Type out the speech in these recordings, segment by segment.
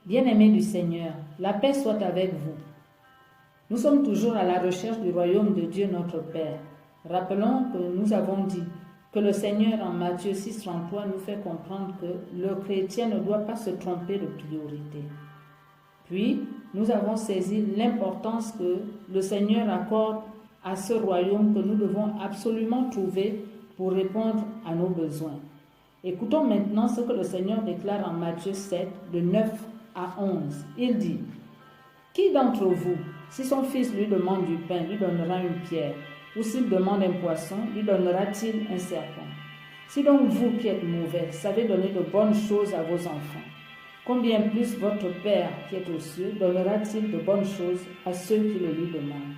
Bien-aimés du Seigneur, la paix soit avec vous. Nous sommes toujours à la recherche du royaume de Dieu notre Père. Rappelons que nous avons dit que le Seigneur en Matthieu 6,33 nous fait comprendre que le chrétien ne doit pas se tromper de priorité. Puis, nous avons saisi l'importance que le Seigneur accorde à ce royaume que nous devons absolument trouver pour répondre à nos besoins. Écoutons maintenant ce que le Seigneur déclare en Matthieu 7, de 9 à 11. Il dit: « Qui d'entre vous, si son fils lui demande du pain, lui donnera une pierre, ou s'il demande un poisson, lui donnera-t-il un serpent? Si donc vous qui êtes mauvais, savez donner de bonnes choses à vos enfants, combien plus votre Père qui est aux cieux donnera-t-il de bonnes choses à ceux qui le lui demandent? »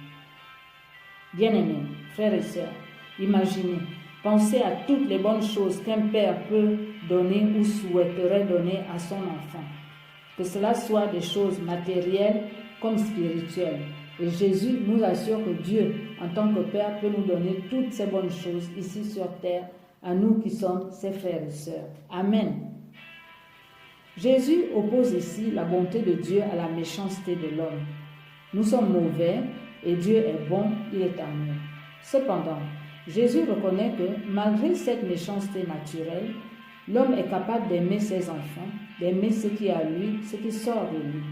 Bien-aimés, frères et sœurs, imaginez, pensez à toutes les bonnes choses qu'un père peut donner ou souhaiterait donner à son enfant, que cela soit des choses matérielles comme spirituelles. Et Jésus nous assure que Dieu, en tant que Père, peut nous donner toutes ces bonnes choses ici sur terre, à nous qui sommes ses frères et sœurs. Amen. Jésus oppose ici la bonté de Dieu à la méchanceté de l'homme. Nous sommes mauvais et Dieu est bon, il est amour. Cependant, Jésus reconnaît que malgré cette méchanceté naturelle, l'homme est capable d'aimer ses enfants, d'aimer ce qui est à lui, ce qui sort de lui.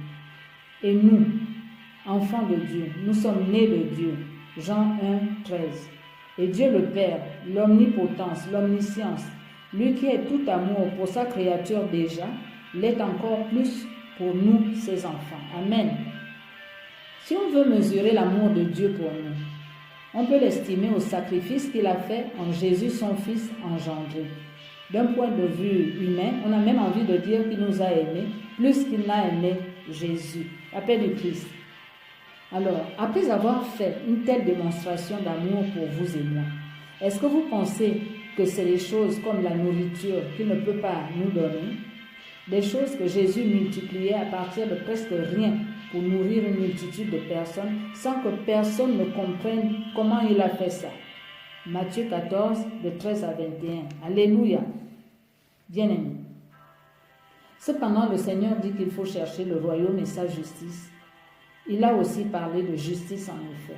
Et nous, enfants de Dieu, nous sommes nés de Dieu. Jean 1, 13. Et Dieu le Père, l'omnipotence, l'omniscience, lui qui est tout amour pour sa créature déjà, l'est encore plus pour nous, ses enfants. Amen. Si on veut mesurer l'amour de Dieu pour nous, on peut l'estimer au sacrifice qu'il a fait en Jésus, son Fils engendré. D'un point de vue humain, on a même envie de dire qu'il nous a aimés plus qu'il n'a aimé Jésus, la paix du Christ. Alors, après avoir fait une telle démonstration d'amour pour vous et moi, est-ce que vous pensez que c'est des choses comme la nourriture qu'il ne peut pas nous donner, des choses que Jésus multipliait à partir de presque rien pour nourrir une multitude de personnes sans que personne ne comprenne comment il a fait ça? Matthieu 14, de 13 à 21. Alléluia. Bien-aimés. Cependant, le Seigneur dit qu'il faut chercher le royaume et sa justice. Il a aussi parlé de justice en effet.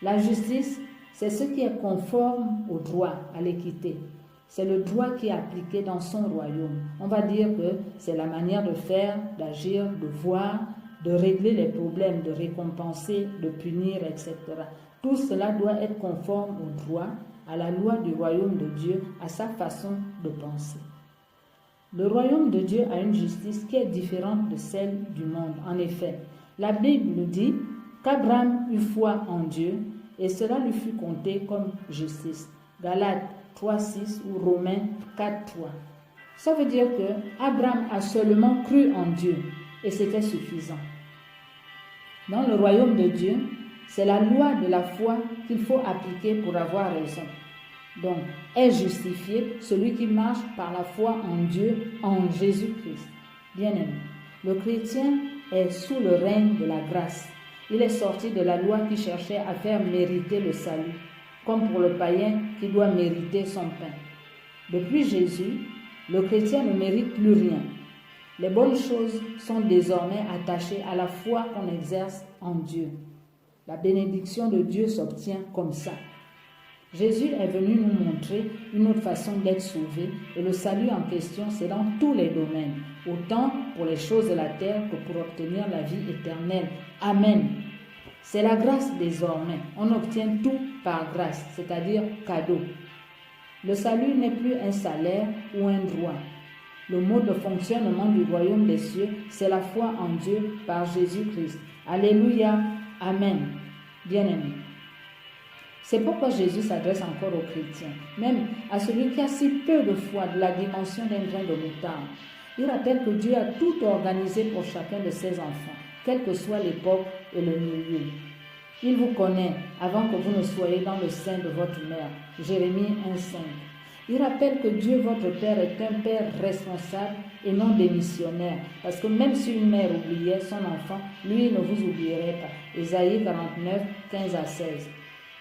La justice, c'est ce qui est conforme au droit, à l'équité. C'est le droit qui est appliqué dans son royaume. On va dire que c'est la manière de faire, d'agir, de voir, de régler les problèmes, de récompenser, de punir, etc. Tout cela doit être conforme au droit, à la loi du royaume de Dieu, à sa façon de penser. Le royaume de Dieu a une justice qui est différente de celle du monde. En effet, la Bible nous dit qu'Abraham eut foi en Dieu et cela lui fut compté comme justice. Galates 3,6 ou Romains 4,3. Ça veut dire que Abraham a seulement cru en Dieu et c'était suffisant. Dans le royaume de Dieu, c'est la loi de la foi qu'il faut appliquer pour avoir raison. Donc, est justifié celui qui marche par la foi en Dieu, en Jésus-Christ. Bien-aimé, le chrétien est sous le règne de la grâce. Il est sorti de la loi qui cherchait à faire mériter le salut, comme pour le païen qui doit mériter son pain. Depuis Jésus, le chrétien ne mérite plus rien. Les bonnes choses sont désormais attachées à la foi qu'on exerce en Dieu. La bénédiction de Dieu s'obtient comme ça. Jésus est venu nous montrer une autre façon d'être sauvé et le salut en question, c'est dans tous les domaines, autant pour les choses de la terre que pour obtenir la vie éternelle. Amen. C'est la grâce désormais. On obtient tout par grâce, c'est-à-dire cadeau. Le salut n'est plus un salaire ou un droit. Le mode de fonctionnement du royaume des cieux, c'est la foi en Dieu par Jésus-Christ. Alléluia. Amen. Bien-aimés. C'est pourquoi Jésus s'adresse encore aux chrétiens, même à celui qui a si peu de foi, de la dimension d'un grain de moutarde. Il rappelle que Dieu a tout organisé pour chacun de ses enfants, quelle que soit l'époque et le milieu. Il vous connaît avant que vous ne soyez dans le sein de votre mère. Jérémie 1,5. Il rappelle que Dieu, votre Père, est un Père responsable et non démissionnaire. Parce que même si une mère oubliait son enfant, lui ne vous oublierait pas. Ésaïe 49, 15 à 16.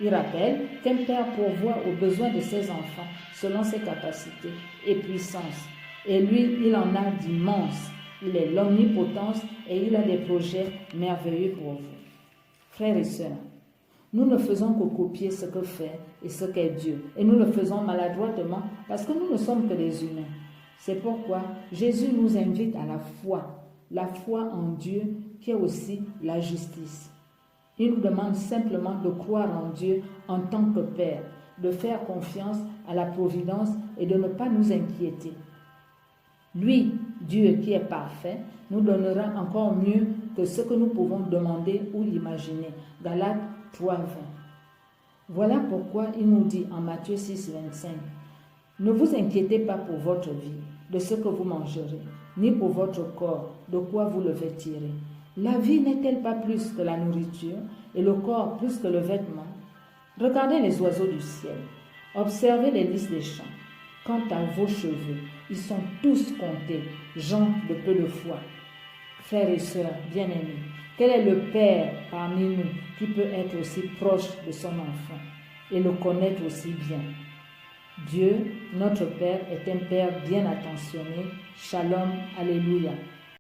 Il rappelle qu'un père pourvoit aux besoins de ses enfants selon ses capacités et puissances. Et lui, il en a d'immenses. Il est l'omnipotence et il a des projets merveilleux pour vous. Frères et sœurs, nous ne faisons que copier ce que fait et ce qu'est Dieu. Et nous le faisons maladroitement parce que nous ne sommes que des humains. C'est pourquoi Jésus nous invite à la foi en Dieu qui est aussi la justice. Il nous demande simplement de croire en Dieu en tant que Père, de faire confiance à la providence et de ne pas nous inquiéter. Lui, Dieu qui est parfait, nous donnera encore mieux que ce que nous pouvons demander ou imaginer. Galates 3:20. Voilà pourquoi il nous dit en Matthieu 6:25, ne vous inquiétez pas pour votre vie, de ce que vous mangerez, ni pour votre corps, de quoi vous le vêtirez. La vie n'est-elle pas plus que la nourriture, et le corps plus que le vêtement? Regardez les oiseaux du ciel, observez les lys des champs. Quant à vos cheveux, ils sont tous comptés, gens de peu de foi. Frères et sœurs bien-aimés, quel est le Père parmi nous qui peut être aussi proche de son enfant et le connaître aussi bien? Dieu, notre Père, est un Père bien attentionné. Shalom, alléluia.